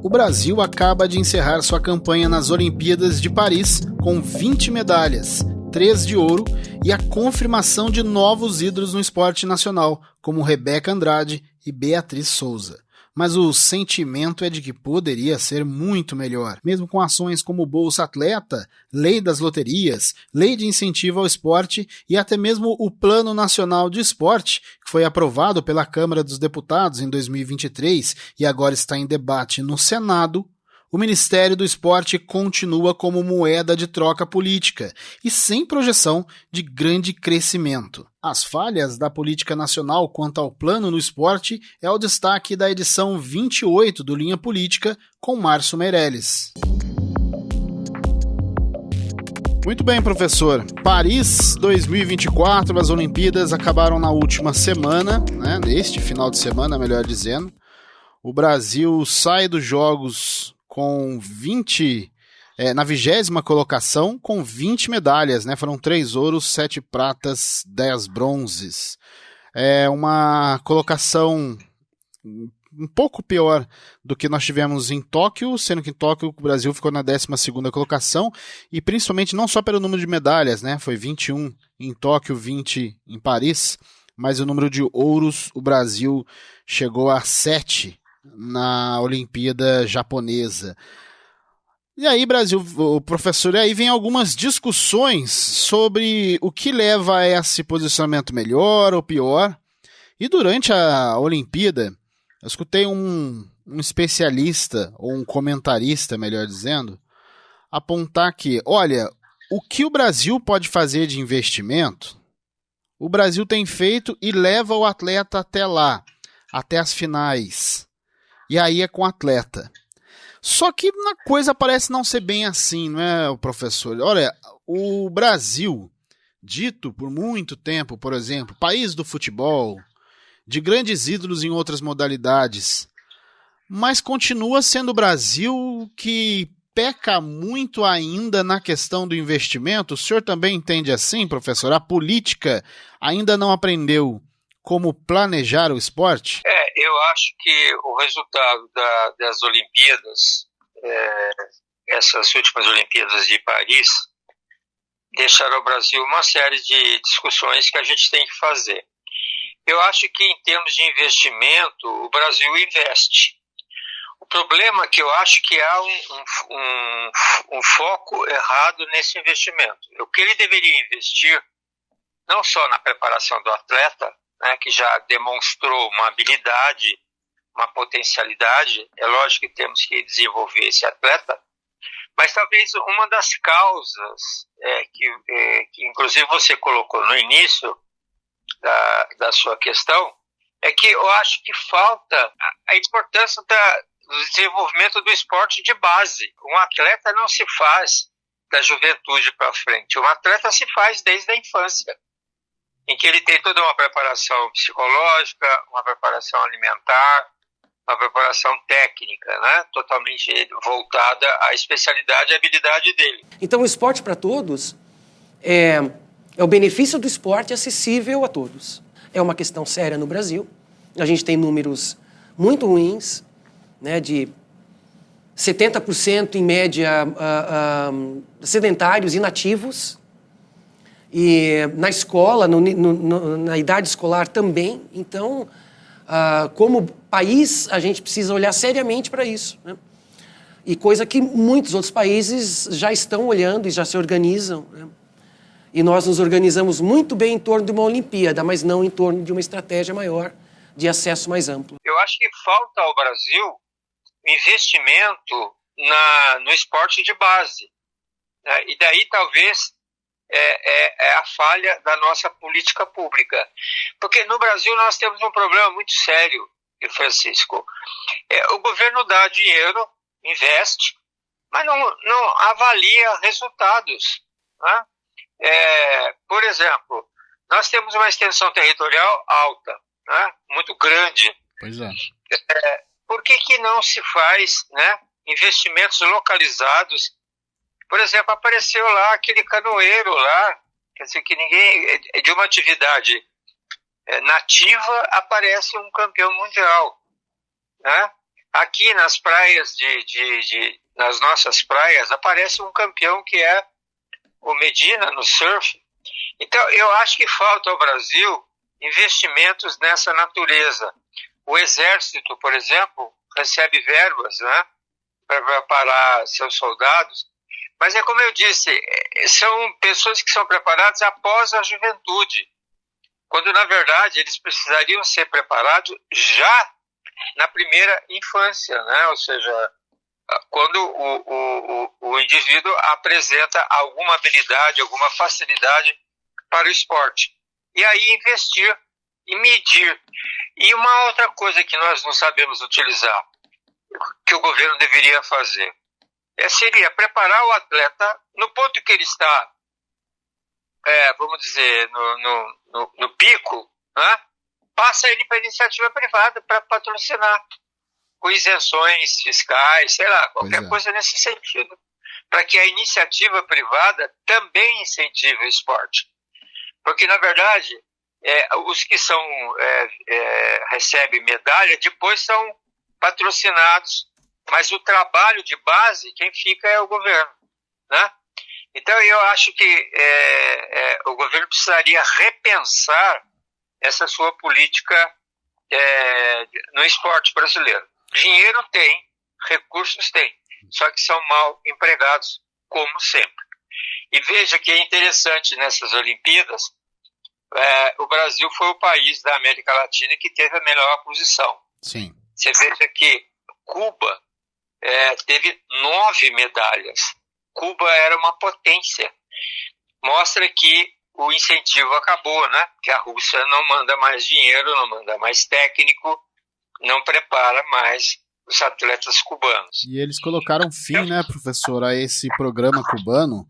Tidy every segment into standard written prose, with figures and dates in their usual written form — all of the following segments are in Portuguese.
O Brasil acaba de encerrar sua campanha nas Olimpíadas de Paris com 20 medalhas, 3 de ouro e a confirmação de novos ídolos no esporte nacional, como Rebeca Andrade e Beatriz Souza. Mas o sentimento é de que poderia ser muito melhor, mesmo com ações como Bolsa Atleta, Lei das Loterias, Lei de Incentivo ao Esporte e até mesmo o Plano Nacional de Esporte, que foi aprovado pela Câmara dos Deputados em 2023 e agora está em debate no Senado. O Ministério do Esporte continua como moeda de troca política e sem projeção de grande crescimento. As falhas da política nacional quanto ao plano no esporte é o destaque da edição 28 do Linha Política com Márcio Meirelles. Muito bem, professor. Paris 2024, as Olimpíadas acabaram na última semana, neste final de semana, melhor dizendo. O Brasil sai dos Jogos com 20, na 20ª colocação, com 20 medalhas, Foram 3 ouros, 7 pratas, 10 bronzes. É uma colocação um pouco pior do que nós tivemos em Tóquio, sendo que em Tóquio o Brasil ficou na 12ª colocação, e principalmente não só pelo número de medalhas, Foi 21 em Tóquio, 20 em Paris, mas o número de ouros, o Brasil chegou a 7 na Olimpíada japonesa. E aí, Brasil, o professor, aí vem algumas discussões sobre o que leva a esse posicionamento melhor ou pior. E durante a Olimpíada, eu escutei um especialista, ou um comentarista, melhor dizendo, apontar que, olha, o que o Brasil pode fazer de investimento, o Brasil tem feito e leva o atleta até lá, até as finais. E aí é com o atleta. Só que a coisa parece não ser bem assim, não é, professor? Olha, o Brasil, dito por muito tempo, por exemplo, país do futebol, de grandes ídolos em outras modalidades, mas continua sendo o Brasil que peca muito ainda na questão do investimento. O senhor também entende assim, professor? A política ainda não aprendeu como planejar o esporte? Eu acho que o resultado das Olimpíadas, essas últimas Olimpíadas de Paris, deixaram ao Brasil uma série de discussões que a gente tem que fazer. Eu acho que em termos de investimento, o Brasil investe. O problema é que eu acho que há um foco errado nesse investimento. O que ele deveria investir, não só na preparação do atleta, que já demonstrou uma habilidade, uma potencialidade, é lógico que temos que desenvolver esse atleta, mas talvez uma das causas que inclusive você colocou no início da sua questão, é que eu acho que falta a importância do desenvolvimento do esporte de base. Um atleta não se faz da juventude para frente, um atleta se faz desde a infância, em que ele tem toda uma preparação psicológica, uma preparação alimentar, uma preparação técnica, totalmente voltada à especialidade e habilidade dele. Então o esporte para todos é o benefício do esporte acessível a todos. É uma questão séria no Brasil. A gente tem números muito ruins, de 70% em média sedentários, inativos. E na escola, na idade escolar também. Então, como país, a gente precisa olhar seriamente para isso. E coisa que muitos outros países já estão olhando e já se organizam. E nós nos organizamos muito bem em torno de uma Olimpíada, mas não em torno de uma estratégia maior de acesso mais amplo. Eu acho que falta ao Brasil investimento no esporte de base. E daí, talvez, é a falha da nossa política pública. Porque no Brasil nós temos um problema muito sério, Francisco. O governo dá dinheiro, investe, mas não avalia resultados. Por exemplo, nós temos uma extensão territorial alta, muito grande. Pois é. Por que não se faz investimentos localizados? Por exemplo, apareceu lá aquele canoeiro lá, quer dizer que ninguém, de uma atividade nativa, aparece um campeão mundial, aqui nas praias nas nossas praias aparece um campeão que é o Medina no surf. Então eu acho que falta ao Brasil investimentos nessa natureza. O Exército, por exemplo, recebe verbas, né, para preparar seus soldados, mas é como eu disse, são pessoas que são preparadas após a juventude, quando na verdade eles precisariam ser preparados já na primeira infância, né? Ou seja, quando o indivíduo apresenta alguma habilidade, alguma facilidade para o esporte. E aí investir e medir. E uma outra coisa que nós não sabemos utilizar, que o governo deveria fazer, seria preparar o atleta no ponto que ele está, vamos dizer, no pico, né? Passa ele para a iniciativa privada para patrocinar, com isenções fiscais, sei lá, qualquer coisa nesse sentido, para que a iniciativa privada também incentive o esporte. Porque, na verdade, os que recebem medalha depois são patrocinados, mas o trabalho de base, quem fica é o governo, né? Então, eu acho que o governo precisaria repensar essa sua política no esporte brasileiro. Dinheiro tem, recursos tem, só que são mal empregados, como sempre. E veja que é interessante nessas Olimpíadas, o Brasil foi o país da América Latina que teve a melhor posição. Sim. Você veja que Cuba teve 9 medalhas. Cuba era uma potência. Mostra que o incentivo acabou, né? Que a Rússia não manda mais dinheiro, não manda mais técnico, não prepara mais os atletas cubanos. E eles colocaram fim, né, professor, a esse programa cubano,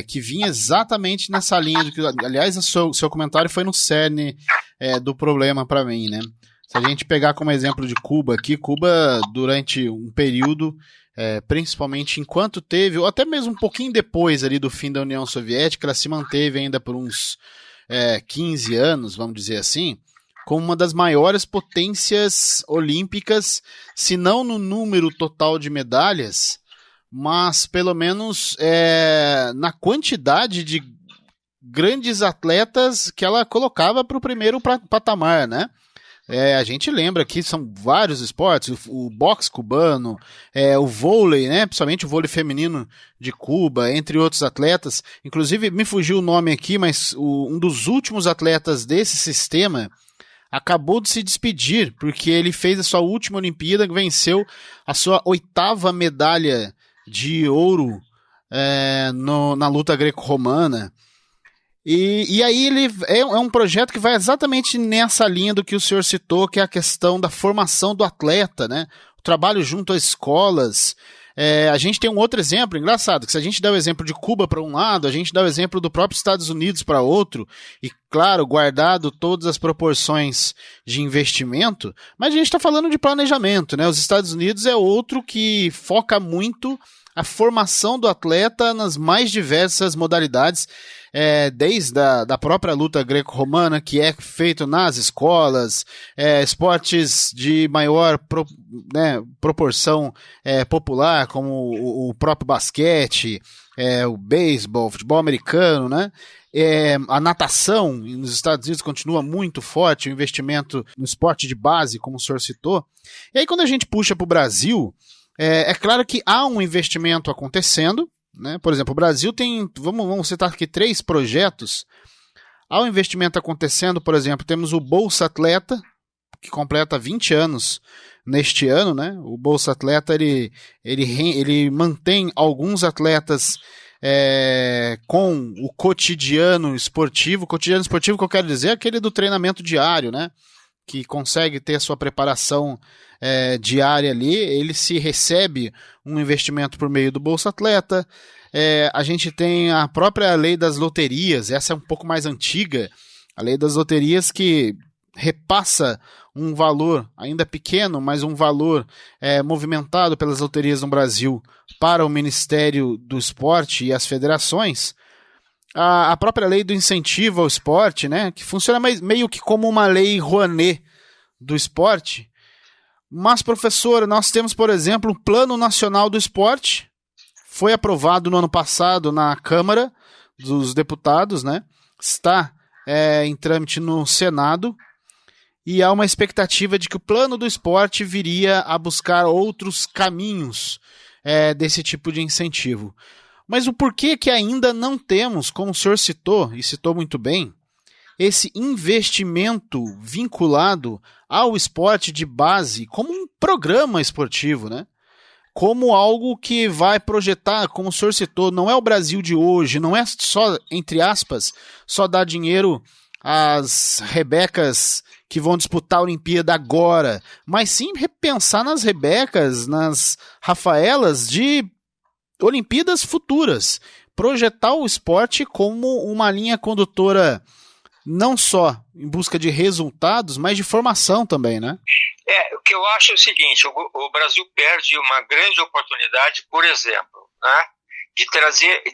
que vinha exatamente nessa linha. Aliás, o seu comentário foi no cerne do problema para mim, né? Se a gente pegar como exemplo de Cuba aqui, Cuba, durante um período, principalmente enquanto teve, ou até mesmo um pouquinho depois ali do fim da União Soviética, ela se manteve ainda por uns 15 anos, vamos dizer assim, como uma das maiores potências olímpicas, se não no número total de medalhas, mas pelo menos na quantidade de grandes atletas que ela colocava para o primeiro patamar, né? A gente lembra que são vários esportes, o boxe cubano, o vôlei, né? Principalmente o vôlei feminino de Cuba, entre outros atletas. Inclusive, me fugiu o nome aqui, mas um dos últimos atletas desse sistema acabou de se despedir, porque ele fez a sua última Olimpíada, venceu a sua 8ª medalha de ouro na luta greco-romana. E aí ele é um projeto que vai exatamente nessa linha do que o senhor citou, que é a questão da formação do atleta, né? O trabalho junto às escolas. A gente tem um outro exemplo, engraçado, que se a gente der o exemplo de Cuba para um lado, a gente dá o exemplo do próprio Estados Unidos para outro, e claro, guardado todas as proporções de investimento, mas a gente está falando de planejamento, né? Os Estados Unidos é outro que foca muito a formação do atleta nas mais diversas modalidades, desde da própria luta greco-romana, que é feito nas escolas, esportes de maior proporção popular, como o próprio basquete, o beisebol, o futebol americano, né? A natação nos Estados Unidos continua muito forte, o investimento no esporte de base, como o senhor citou. E aí quando a gente puxa para o Brasil, é claro que há um investimento acontecendo, né? Por exemplo, o Brasil tem, vamos citar aqui 3 projetos. Há um investimento acontecendo, por exemplo, temos o Bolsa Atleta, que completa 20 anos neste ano, né? O Bolsa Atleta ele mantém alguns atletas com o cotidiano esportivo. O cotidiano esportivo que eu quero dizer é aquele do treinamento diário, né? Que consegue ter a sua preparação diária ali, ele se recebe um investimento por meio do Bolsa Atleta. A gente tem a própria lei das loterias, essa é um pouco mais antiga, a lei das loterias que repassa um valor ainda pequeno, mas um valor movimentado pelas loterias no Brasil para o Ministério do Esporte e as federações. A própria lei do incentivo ao esporte, né, que funciona meio que como uma lei Rouanet do esporte, Mas, professor, nós temos, por exemplo, o Plano Nacional do Esporte, foi aprovado no ano passado na Câmara dos Deputados, né? Está em trâmite no Senado, e há uma expectativa de que o plano do esporte viria a buscar outros caminhos desse tipo de incentivo. Mas o porquê que ainda não temos, como o senhor citou, e citou muito bem, esse investimento vinculado ao esporte de base como um programa esportivo, né? Como algo que vai projetar, como o senhor citou, não é o Brasil de hoje, não é só, entre aspas, só dar dinheiro às Rebecas que vão disputar a Olimpíada agora, mas sim repensar nas Rebecas, nas Rafaelas de Olimpíadas futuras. Projetar o esporte como uma linha condutora não só em busca de resultados, mas de formação também, né? O que eu acho é o seguinte, o Brasil perde uma grande oportunidade, por exemplo, né,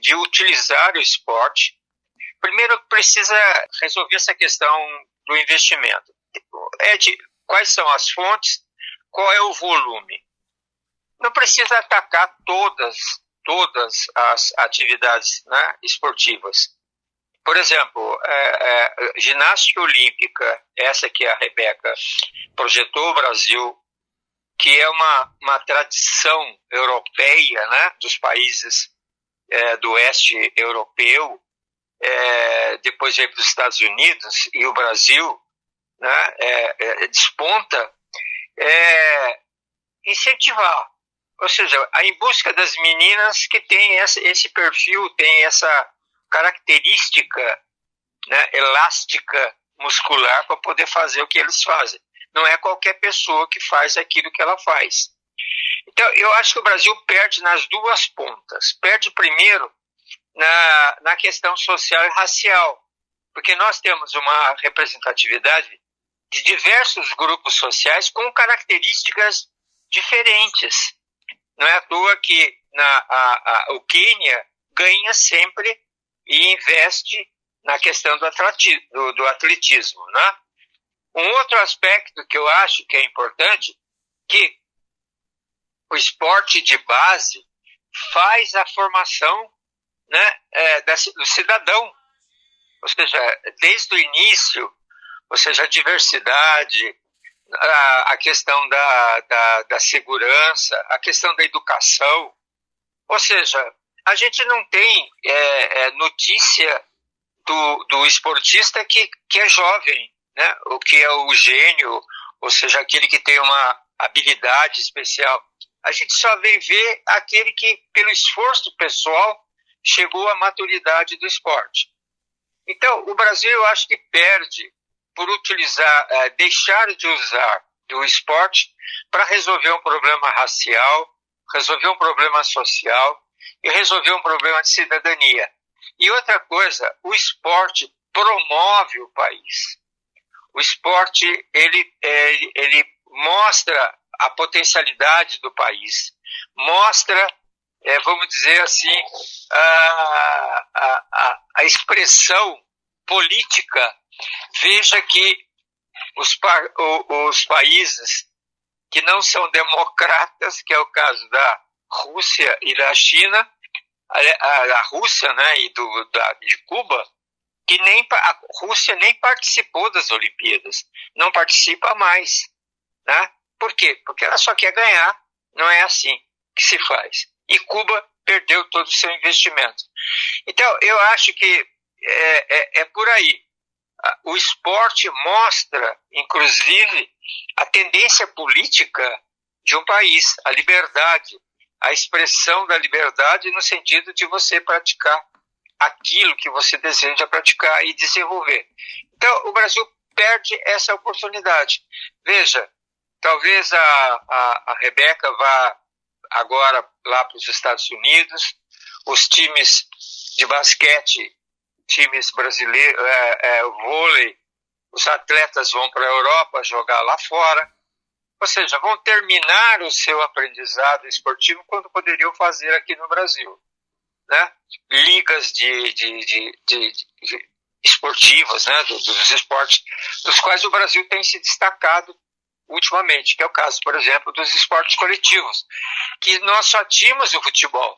de utilizar o esporte. Primeiro precisa resolver essa questão do investimento. Quais são as fontes, qual é o volume. Não precisa atacar todas as atividades, né, esportivas. Por exemplo, ginástica olímpica, essa que a Rebeca projetou o Brasil, que é uma tradição europeia, né, dos países do oeste europeu, depois veio para os Estados Unidos, e o Brasil, né, desponta, incentivar. Ou seja, em busca das meninas que têm esse perfil, têm essa característica, né, elástica muscular para poder fazer o que eles fazem. Não é qualquer pessoa que faz aquilo que ela faz. Então, eu acho que o Brasil perde nas duas pontas. Perde primeiro na questão social e racial, porque nós temos uma representatividade de diversos grupos sociais com características diferentes. Não é à toa que o Quênia ganha sempre e investe na questão do atletismo, né? Um outro aspecto que eu acho que é importante, que o esporte de base faz a formação, né, do cidadão. Ou seja, desde o início, ou seja, a diversidade, a questão da segurança, a questão da educação. Ou seja, a gente não tem notícia do esportista que é jovem, né? O que é o gênio, ou seja, aquele que tem uma habilidade especial. A gente só vem ver aquele que, pelo esforço pessoal, chegou à maturidade do esporte. Então, o Brasil, eu acho que perde por deixar de usar do esporte para resolver um problema racial, resolver um problema social e resolver um problema de cidadania. E outra coisa, o esporte promove o país. O esporte, ele mostra a potencialidade do país, mostra, vamos dizer assim, a expressão política. Veja que os países que não são democratas, que é o caso da Rússia e da China, a Rússia, né, e de Cuba, que a Rússia nem participou das Olimpíadas, não participa mais, né? Por quê? Porque ela só quer ganhar, não é assim que se faz. E Cuba perdeu todo o seu investimento. Então, eu acho que é por aí. O esporte mostra, inclusive, a tendência política de um país, a liberdade, a expressão da liberdade no sentido de você praticar aquilo que você deseja praticar e desenvolver. Então, o Brasil perde essa oportunidade. Veja, talvez a Rebeca vá agora lá para os Estados Unidos, os times de basquete, times brasileiros, vôlei, os atletas vão para a Europa jogar lá fora, ou seja, vão terminar o seu aprendizado esportivo quando poderiam fazer aqui no Brasil, né? Ligas de esportivas, né? Dos esportes, dos quais o Brasil tem se destacado ultimamente, que é o caso, por exemplo, dos esportes coletivos, que nós só tínhamos o futebol.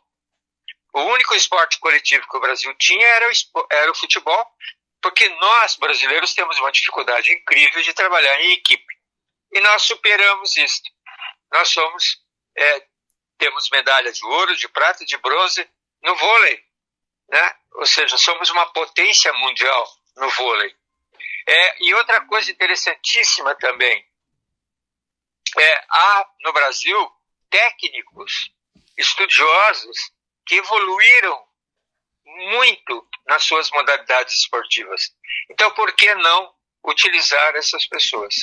O único esporte coletivo que o Brasil tinha era o futebol, porque nós, brasileiros, temos uma dificuldade incrível de trabalhar em equipe. E nós superamos isso. Nós temos medalha de ouro, de prata, de bronze no vôlei, né? Ou seja, somos uma potência mundial no vôlei. E outra coisa interessantíssima também, há no Brasil técnicos, estudiosos, que evoluíram muito nas suas modalidades esportivas. Então, por que não utilizar essas pessoas?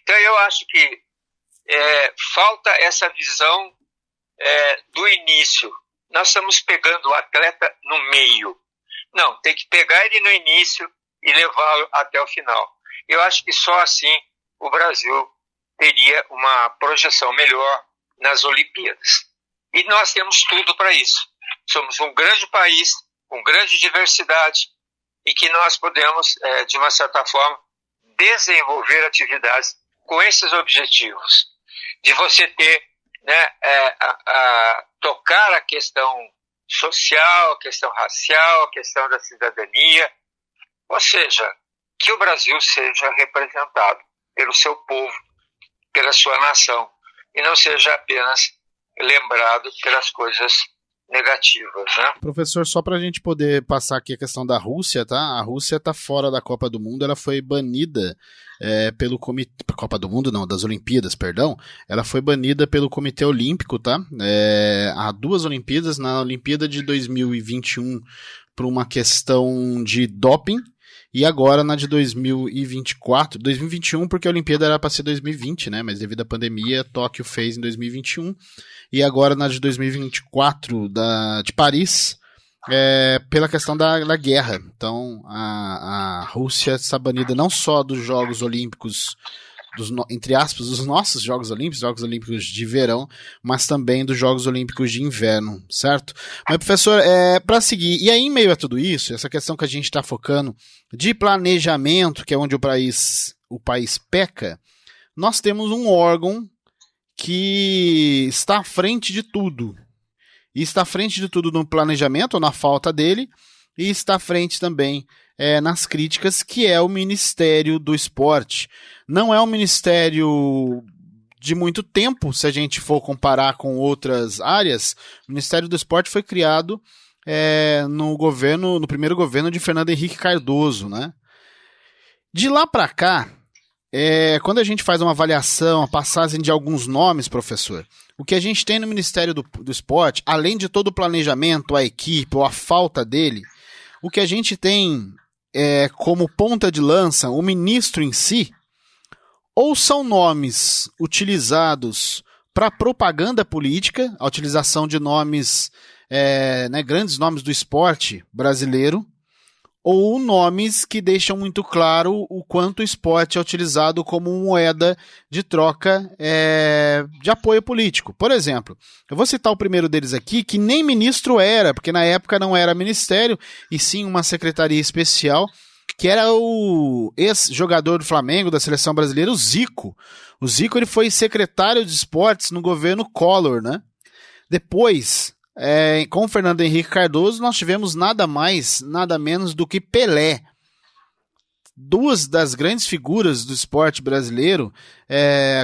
Então, eu acho que falta essa visão do início. Nós estamos pegando o atleta no meio. Não, tem que pegar ele no início e levá-lo até o final. Eu acho que só assim o Brasil teria uma projeção melhor nas Olimpíadas. E nós temos tudo para isso. Somos um grande país, com grande diversidade, e que nós podemos, de uma certa forma, desenvolver atividades com esses objetivos. De você ter, né, tocar a questão social, a questão racial, a questão da cidadania, ou seja, que o Brasil seja representado pelo seu povo, pela sua nação, e não seja apenas lembrado pelas coisas negativas, né? Professor, só para a gente poder passar aqui a questão da Rússia, tá? A Rússia está fora da Copa do Mundo, ela foi banida pelo comitê... Copa do Mundo não, das Olimpíadas, perdão. Ela foi banida pelo Comitê Olímpico, tá? Há 2 Olimpíadas, na Olimpíada de 2021 por uma questão de doping, e agora na de 2021, porque a Olimpíada era para ser 2020, né? Mas devido à pandemia, Tóquio fez em 2021. E agora na de 2024, de Paris, pela questão da guerra. Então, a Rússia está banida não só dos Jogos Olímpicos, entre aspas, dos nossos Jogos Olímpicos de verão, mas também dos Jogos Olímpicos de inverno, certo? Mas, professor, para seguir, e aí em meio a tudo isso, essa questão que a gente está focando de planejamento, que é onde o país peca, nós temos um órgão que está à frente de tudo. E está à frente de tudo no planejamento, ou na falta dele, e está à frente também nas críticas, que é o Ministério do Esporte. Não é um ministério de muito tempo, se a gente for comparar com outras áreas. O Ministério do Esporte foi criado no primeiro governo de Fernando Henrique Cardoso, né? De lá para cá, quando a gente faz uma avaliação, a passagem de alguns nomes, professor, o que a gente tem no Ministério do Esporte, além de todo o planejamento, a equipe ou a falta dele, o que a gente tem como ponta de lança, o ministro em si, ou são nomes utilizados para propaganda política, a utilização de nomes, grandes nomes do esporte brasileiro, ou nomes que deixam muito claro o quanto o esporte é utilizado como moeda de troca de apoio político. Por exemplo, eu vou citar o primeiro deles aqui, que nem ministro era, porque na época não era ministério, e sim uma secretaria especial, que era o ex-jogador do Flamengo, da seleção brasileira, o Zico. O Zico ele foi secretário de esportes no governo Collor, né? Depois, com o Fernando Henrique Cardoso, nós tivemos nada mais, nada menos do que Pelé. 2 das grandes figuras do esporte brasileiro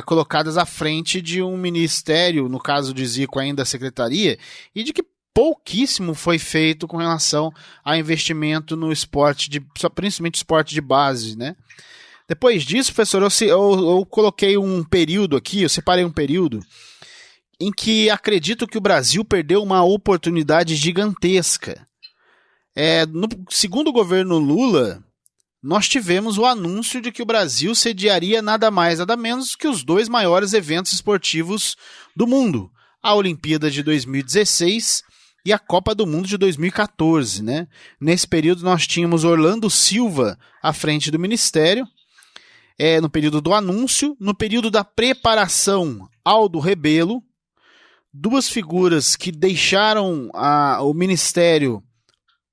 colocadas à frente de um ministério, no caso de Zico ainda a secretaria, e de que pouquíssimo foi feito com relação a investimento no esporte, principalmente esporte de base, né? Depois disso, professor, eu coloquei um período aqui, eu separei um período em que acredito que o Brasil perdeu uma oportunidade gigantesca. No segundo governo Lula, nós tivemos o anúncio de que o Brasil sediaria nada mais, nada menos que os 2 maiores eventos esportivos do mundo, a Olimpíada de 2016 e a Copa do Mundo de 2014, né? Nesse período nós tínhamos Orlando Silva à frente do Ministério, no período do anúncio, no período da preparação, Aldo Rebelo, 2 figuras que deixaram o Ministério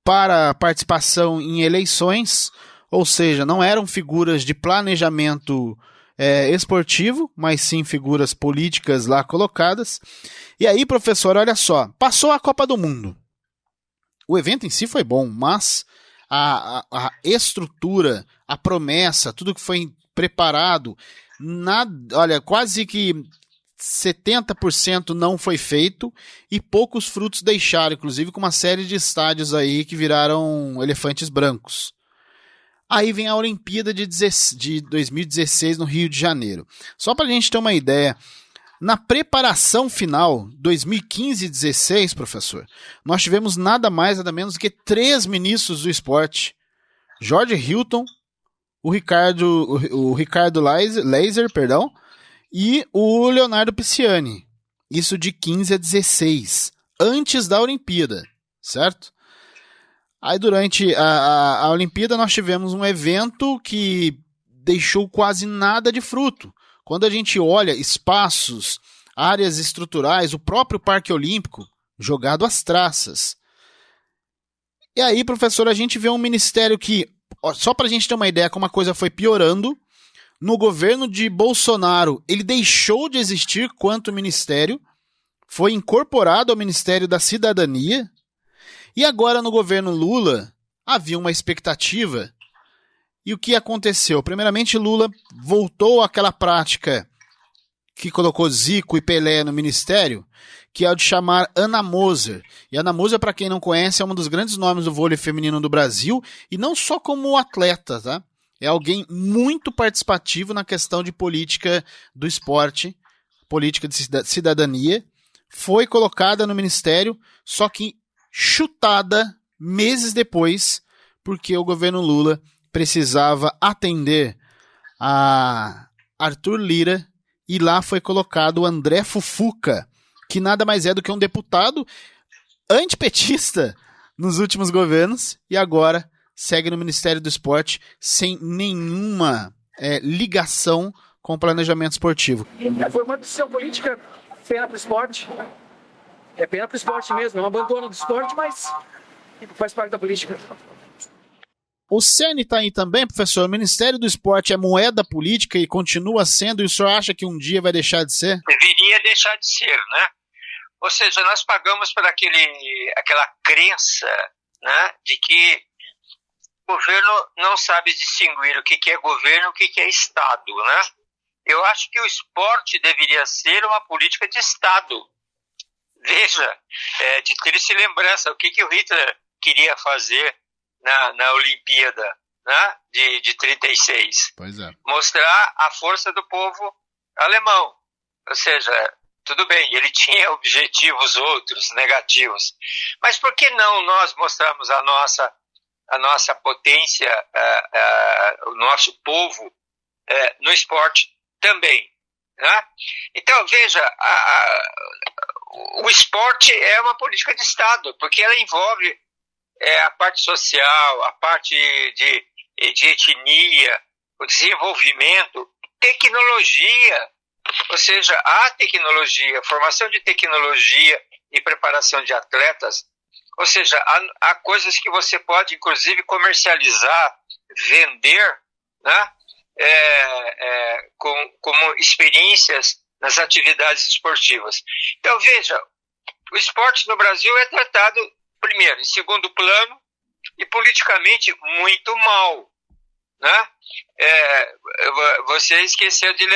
para participação em eleições, ou seja, não eram figuras de planejamento esportivo, mas sim figuras políticas lá colocadas. E aí, professor, olha só, passou a Copa do Mundo. O evento em si foi bom, mas a estrutura, a promessa, tudo que foi preparado, olha, quase que 70% não foi feito e poucos frutos deixaram, inclusive com uma série de estádios aí que viraram elefantes brancos. Aí vem a Olimpíada de 2016 no Rio de Janeiro. Só para a gente ter uma ideia, na preparação final, 2015 e 2016, professor, nós tivemos nada mais, nada menos do que 3 ministros do esporte. Jorge Hilton, o Ricardo Leiser, e o Leonardo Pisciani. Isso de 15 a 16, antes da Olimpíada, certo? Aí durante a Olimpíada nós tivemos um evento que deixou quase nada de fruto. Quando a gente olha espaços, áreas estruturais, o próprio Parque Olímpico, jogado às traças. E aí, professor, a gente vê um ministério que, só para a gente ter uma ideia como a coisa foi piorando, no governo de Bolsonaro, ele deixou de existir quanto ministério, foi incorporado ao Ministério da Cidadania, e agora no governo Lula havia uma expectativa. E o que aconteceu? Primeiramente, Lula voltou àquela prática que colocou Zico e Pelé no ministério, que é o de chamar Ana Moser. E Ana Moser, para quem não conhece, é um dos grandes nomes do vôlei feminino do Brasil, e não só como atleta, tá? É alguém muito participativo na questão de política do esporte, política de cidadania. Foi colocada no ministério, só que chutada meses depois, porque o governo Lula precisava atender a Arthur Lira, e lá foi colocado o André Fufuca, que nada mais é do que um deputado antipetista nos últimos governos, e agora segue no Ministério do Esporte sem nenhuma ligação com o planejamento esportivo. Foi uma decisão política, pena para o esporte. É pena para o esporte mesmo, é um abandono do esporte, mas faz parte da política. O CERN está aí também, professor? O Ministério do Esporte é moeda política e continua sendo, e o senhor acha que um dia vai deixar de ser? Deveria deixar de ser, né? Ou seja, nós pagamos por aquela crença, né, de que o governo não sabe distinguir o que é governo e o que é Estado, né? Eu acho que o esporte deveria ser uma política de Estado. Veja, de triste lembrança, o que o Hitler queria fazer na Olimpíada, né, de 36. Pois é. Mostrar a força do povo alemão. Ou seja, tudo bem, ele tinha objetivos outros, negativos. Mas por que não nós mostrarmos a nossa potência, o nosso povo no esporte também, né? Então, veja, o esporte é uma política de Estado, porque ela envolve a parte social, a parte de etnia, o desenvolvimento, tecnologia, ou seja, a tecnologia, formação de tecnologia e preparação de atletas, ou seja, há coisas que você pode, inclusive, comercializar, vender, né? Como experiências nas atividades esportivas. Então, veja, o esporte no Brasil é tratado, primeiro, em segundo plano, e politicamente muito mal, né? Você esqueceu de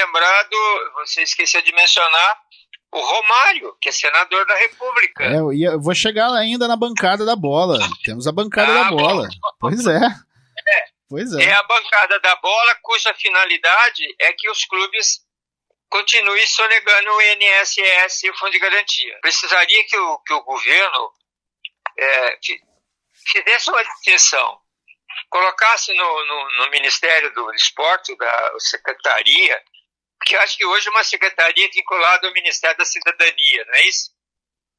mencionar o Romário, que é senador da República. Eu vou chegar ainda na bancada da bola. Temos a bancada da bola. Bom. Pois é. É a bancada da bola, cuja finalidade é que os clubes continuem sonegando o INSS e o Fundo de Garantia. Precisaria que o governo fizesse uma distinção, colocasse no Ministério do Esporte, da Secretaria, porque eu acho que hoje uma secretaria é vinculada ao Ministério da Cidadania, não é isso?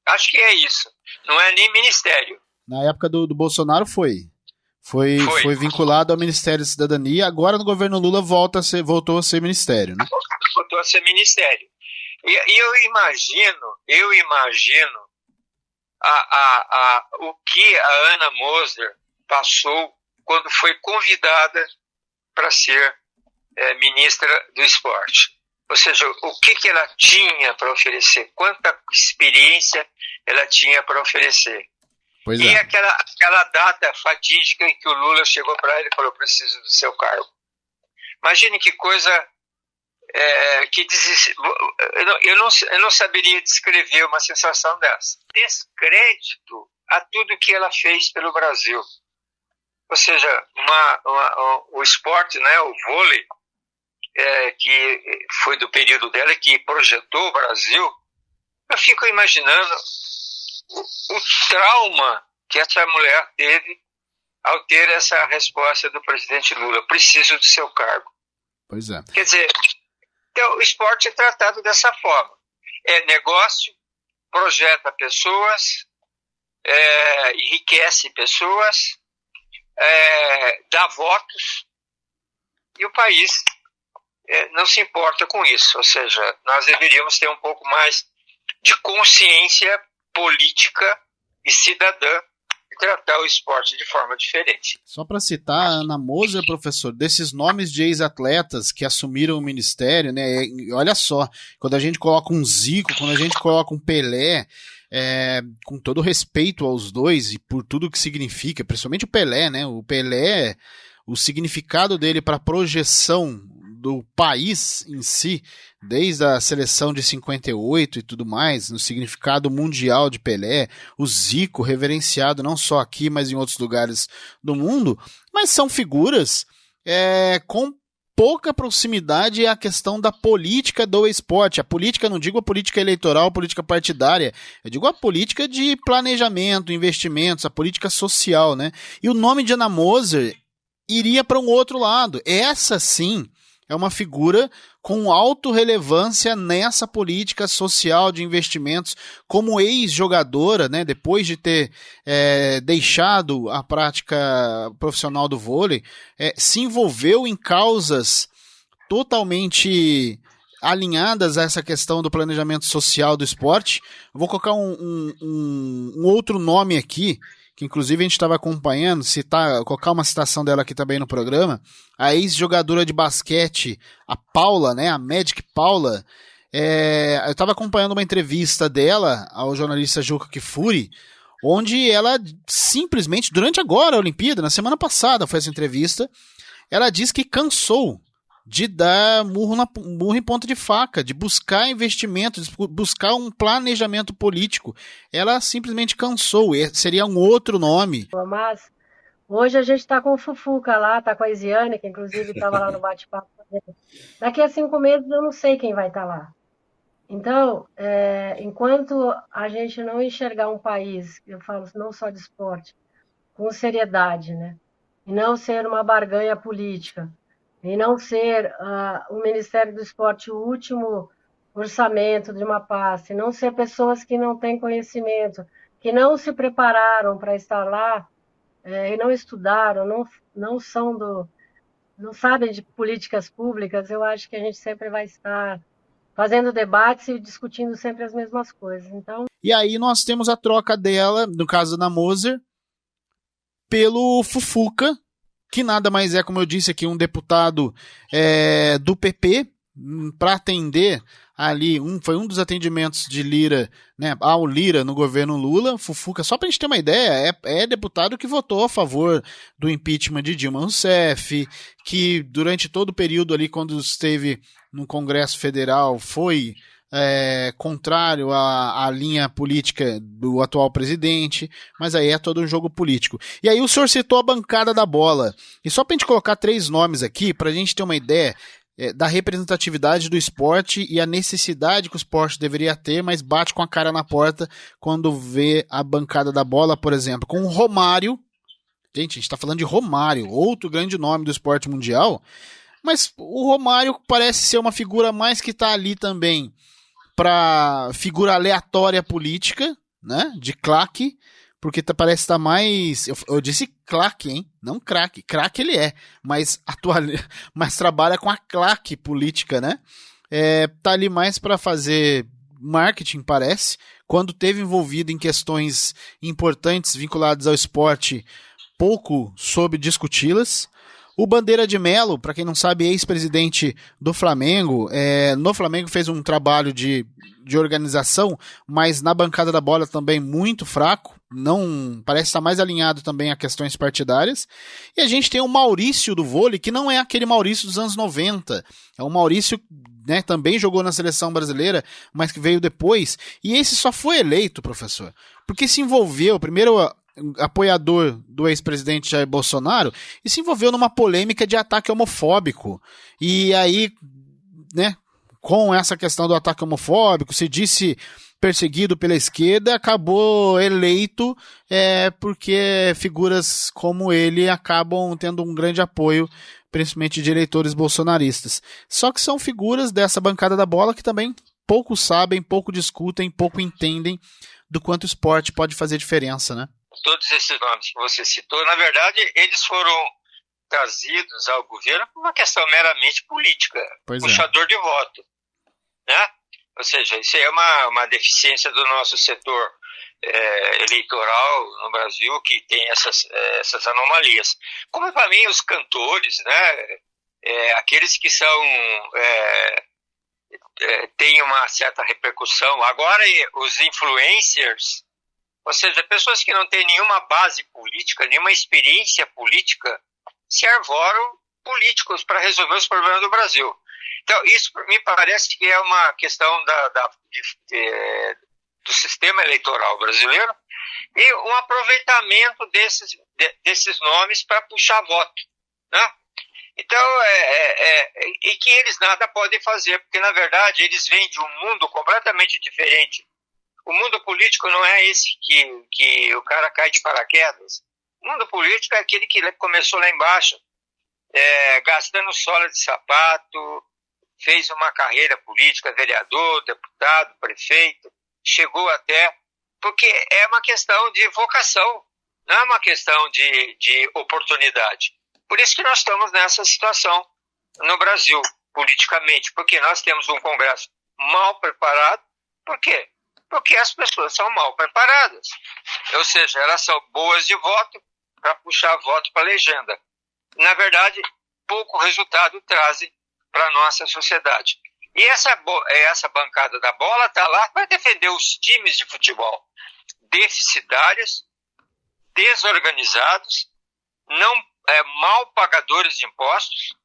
Acho que é isso. Não é nem ministério. Na época do Bolsonaro foi vinculado ao Ministério da Cidadania, agora no governo Lula voltou a ser ministério, né? Voltou a ser ministério. E eu imagino o que a Ana Moser passou quando foi convidada para ser ministra do esporte. Ou seja, o que ela tinha para oferecer, quanta experiência ela tinha para oferecer. Pois e é. aquela data fatídica em que o Lula chegou para ele e falou: preciso do seu cargo. Imagine que coisa eu não saberia descrever uma sensação dessa. Descrédito a tudo que ela fez pelo Brasil. Ou seja, o esporte, né, o vôlei, que foi do período dela, que projetou o Brasil, eu fico imaginando o trauma que essa mulher teve ao ter essa resposta do presidente Lula: preciso do seu cargo. Pois é. Quer dizer, então, o esporte é tratado dessa forma. É negócio, projeta pessoas, enriquece pessoas, dá votos, e o país não se importa com isso. Ou seja, nós deveríamos ter um pouco mais de consciência política e cidadã e tratar o esporte de forma diferente. Só para citar a Ana Moser, professor, desses nomes de ex-atletas que assumiram o ministério, né? Olha só, quando a gente coloca um Zico, quando a gente coloca um Pelé, com todo respeito aos dois e por tudo que significa, principalmente o Pelé, né? O Pelé, o significado dele para a projeção do país em si, desde a seleção de 58 e tudo mais, no significado mundial de Pelé, o Zico reverenciado não só aqui, mas em outros lugares do mundo, mas são figuras com pouca proximidade à questão da política do esporte. A política, não digo a política eleitoral, a política partidária, eu digo a política de planejamento, investimentos, a política social, né? E o nome de Ana Moser iria para um outro lado. Essa sim é uma figura com alta relevância nessa política social de investimentos, como ex-jogadora, né, depois de ter deixado a prática profissional do vôlei, se envolveu em causas totalmente alinhadas a essa questão do planejamento social do esporte. Eu vou colocar um outro nome aqui, que inclusive a gente estava acompanhando, colocar uma citação dela aqui também no programa, a ex-jogadora de basquete, a Paula, né, a Magic Paula. Eu estava acompanhando uma entrevista dela ao jornalista Juca Kfouri, onde ela simplesmente, durante agora a Olimpíada, na semana passada foi essa entrevista, ela diz que cansou de dar murro em ponta de faca, de buscar investimento, de buscar um planejamento político. Ela simplesmente cansou. Seria um outro nome. Mas hoje a gente está com o Fufuca lá, está com a Isiane, que inclusive estava lá no bate-papo. Daqui a 5 meses eu não sei quem vai estar lá. Então, enquanto a gente não enxergar um país, eu falo não só de esporte, com seriedade, né? E não ser uma barganha política, e não ser o Ministério do Esporte o último orçamento de uma pasta, e não ser pessoas que não têm conhecimento, que não se prepararam para estar lá, e não estudaram, não sabem de políticas públicas, eu acho que a gente sempre vai estar fazendo debates e discutindo sempre as mesmas coisas. Então... E aí nós temos a troca dela, no caso da Moser, pelo Fufuca, que nada mais é, como eu disse aqui, um deputado do PP, para atender ali, foi um dos atendimentos de Lira, né, ao Lira no governo Lula. Fufuca, só para a gente ter uma ideia, é deputado que votou a favor do impeachment de Dilma Rousseff, que durante todo o período ali, quando esteve no Congresso Federal, foi contrário à linha política do atual presidente, mas aí é todo um jogo político. E aí o senhor citou a bancada da bola. E só para a gente colocar 3 nomes aqui, para a gente ter uma ideia da representatividade do esporte e a necessidade que o esporte deveria ter, mas bate com a cara na porta quando vê a bancada da bola, por exemplo, com o Romário. Gente, a gente está falando de Romário, outro grande nome do esporte mundial, mas o Romário parece ser uma figura mais que está ali também para figura aleatória política, né, de claque, porque parece estar mais... Eu disse claque, hein? Não craque. Craque ele mas trabalha com a claque política, né? Tá ali mais para fazer marketing, parece. Quando teve envolvido em questões importantes vinculadas ao esporte, pouco soube discuti-las. O Bandeira de Melo, para quem não sabe, ex-presidente do Flamengo, no Flamengo fez um trabalho de organização, mas na bancada da bola também muito fraco, não parece estar mais alinhado também a questões partidárias. E a gente tem o Maurício do vôlei, que não é aquele Maurício dos anos 90, é um Maurício, né, também jogou na seleção brasileira, mas que veio depois, e esse só foi eleito, professor, porque se envolveu, primeiro apoiador do ex-presidente Jair Bolsonaro, e se envolveu numa polêmica de ataque homofóbico. E aí, né, com essa questão do ataque homofóbico, se disse perseguido pela esquerda, acabou eleito porque figuras como ele acabam tendo um grande apoio, principalmente de eleitores bolsonaristas. Só que são figuras dessa bancada da bola que também pouco sabem, pouco discutem, pouco entendem do quanto o esporte pode fazer diferença, né? Todos esses nomes que você citou, na verdade, eles foram trazidos ao governo por uma questão meramente política, puxador de voto, né? Ou seja, isso é uma deficiência do nosso setor eleitoral no Brasil, que tem essas anomalias. Como para mim os cantores, né? Aqueles que são têm uma certa repercussão. Agora os influencers, ou seja, pessoas que não têm nenhuma base política, nenhuma experiência política, se arvoram políticos para resolver os problemas do Brasil. Então, isso me parece que é uma questão do sistema eleitoral brasileiro e um aproveitamento desses nomes para puxar voto, né? Então, e que eles nada podem fazer, porque, na verdade, eles vêm de um mundo completamente diferente. O mundo político não é esse que o cara cai de paraquedas. O mundo político é aquele que começou lá embaixo, gastando sola de sapato, fez uma carreira política, vereador, deputado, prefeito, chegou até... Porque é uma questão de vocação, não é uma questão de oportunidade. Por isso que nós estamos nessa situação no Brasil, politicamente, porque nós temos um Congresso mal preparado. Por quê? Porque as pessoas são mal preparadas. Ou seja, elas são boas de voto para puxar voto para a legenda. Na verdade, pouco resultado trazem para a nossa sociedade. E essa bancada da bola está lá para defender os times de futebol deficitários, desorganizados, mal pagadores de impostos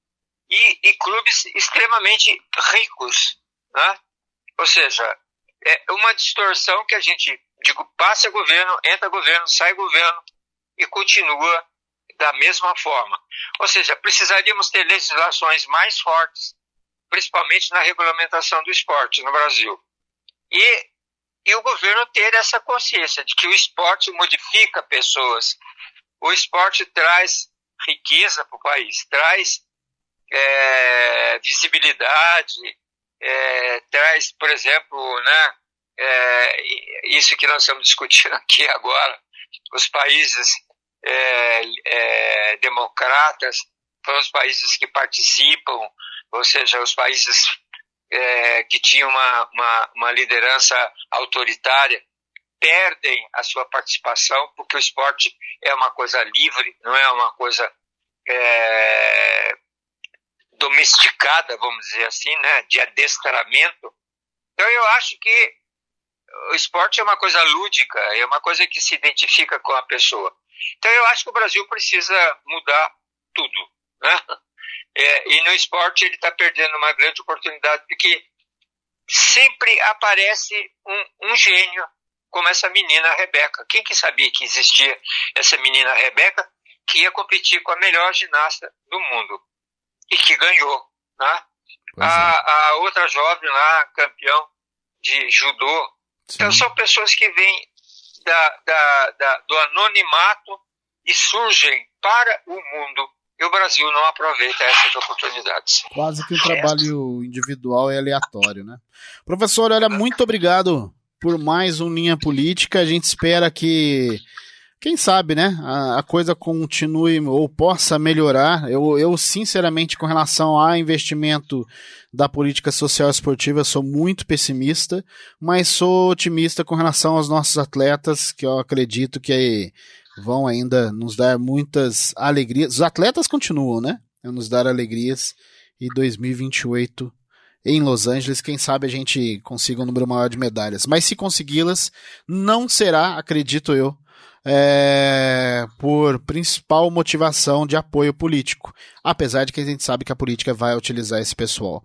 e clubes extremamente ricos, né? Ou seja, é uma distorção que a gente, passa governo, entra governo, sai governo e continua da mesma forma. Ou seja, precisaríamos ter legislações mais fortes, principalmente na regulamentação do esporte no Brasil. E o governo ter essa consciência de que o esporte modifica pessoas. O esporte traz riqueza para o país, traz visibilidade, traz, por exemplo, né, isso que nós estamos discutindo aqui agora, os países democratas foram os países que participam, ou seja, os países que tinham uma liderança autoritária perdem a sua participação, porque o esporte é uma coisa livre, não é uma coisa domesticada, vamos dizer assim, né, de adestramento. Então eu acho que o esporte é uma coisa lúdica, é uma coisa que se identifica com a pessoa. Então eu acho que o Brasil precisa mudar tudo, né? E no esporte ele está perdendo uma grande oportunidade, porque sempre aparece um gênio, como essa menina Rebeca. Quem que sabia que existia essa menina Rebeca, que ia competir com a melhor ginasta do mundo e que ganhou, né? A outra jovem lá, campeão de judô. Sim. Então são pessoas que vêm do anonimato e surgem para o mundo, e o Brasil não aproveita essas oportunidades. Quase que um trabalho individual e aleatório, né? Professor, olha, muito obrigado por mais um Linha Política. A gente espera que, quem sabe, né, a coisa continue ou possa melhorar. Eu sinceramente, com relação ao investimento da política social esportiva, sou muito pessimista, mas sou otimista com relação aos nossos atletas, que eu acredito que vão ainda nos dar muitas alegrias. Os atletas continuam, né? A nos dar alegrias. E 2028 em Los Angeles, quem sabe a gente consiga um número maior de medalhas. Mas se consegui-las, não será, acredito eu, por principal motivação de apoio político. Apesar de que a gente sabe que a política vai utilizar esse pessoal.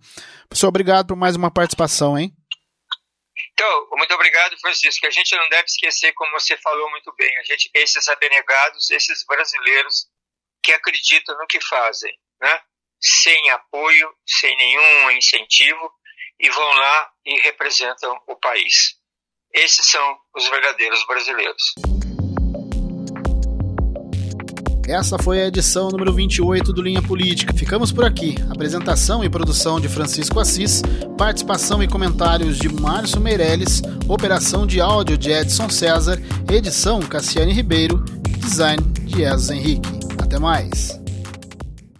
Professor, obrigado por mais uma participação, hein? Então, muito obrigado, Francisco. A gente não deve esquecer, como você falou muito bem, a gente tem esses abnegados, esses brasileiros que acreditam no que fazem, né? Sem apoio, sem nenhum incentivo, e vão lá e representam o país. Esses são os verdadeiros brasileiros. Essa foi a edição número 28 do Linha Política. Ficamos por aqui. Apresentação e produção de Francisco Assis, participação e comentários de Márcio Meirelles, operação de áudio de Edson César, edição Cassiane Ribeiro, design de Jesus Henrique. Até mais!